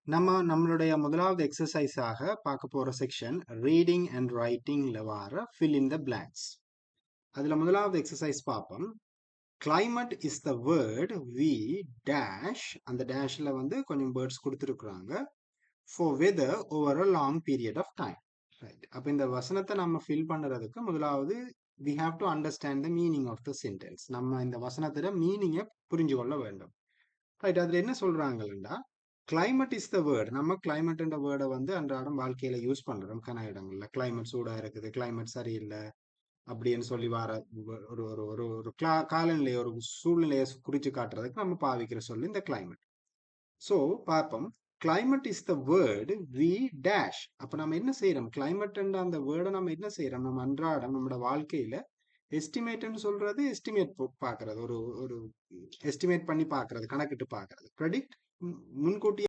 நம்மளுடைய முதலாவது எக்ஸசைஸாக பார்க்க போற செக்ஷன் ரீடிங் அண்ட் ரைட்டிங்ல வர fill in the blanks. அதுல முதலாவது எக்ஸசைஸ் பார்ப்போம். climate is the word we dash அந்த டேஷ்ல வந்து கொஞ்சம் வேர்ட்ஸ் கொடுத்துருக்குறாங்க for weather over a long period of time. Right. அப்ப இந்த வசனத்தை நம்ம ஃபில் பண்ணுறதுக்கு முதலாவது we have to understand the meaning of the sentence. நம்ம இந்த வசனத்தோட மீனிங்கை புரிஞ்சு கொள்ள வேண்டும். ரைட். அதுல என்ன சொல்றாங்கன்னா climate is the word. நம்ம climate என்ற வேர்டை வந்து அன்றாடம் வாழ்க்கையில யூஸ் பண்றோம் கன இடங்கள்ல. climate சூடா இருக்குது, climate சரியில்லை அப்படின்னு சொல்லி வர ஒரு ஒரு ஒரு ஒரு காலநிலையை ஒரு சூழ்நிலையை குறிச்சு காட்டுறதுக்கு நம்ம பாவிக்கிற சொல்லி இந்த climate. ஸோ பார்ப்போம். climate is the word we dash. அப்ப நம்ம என்ன செய்யறோம்? climate என்ற அந்த வேர்டை நம்ம என்ன செய்யறோம்? நம்ம அன்றாடம் நம்மளோட வாழ்க்கையில எஸ்டிமேட்னு சொல்றது எஸ்டிமேட் பார்க்கறது, ஒரு ஒரு எஸ்டிமேட் பண்ணி பார்க்கறது, கணக்கிட்டு பார்க்கறது, ப்ரெடிக்ட் முன்கூட்டி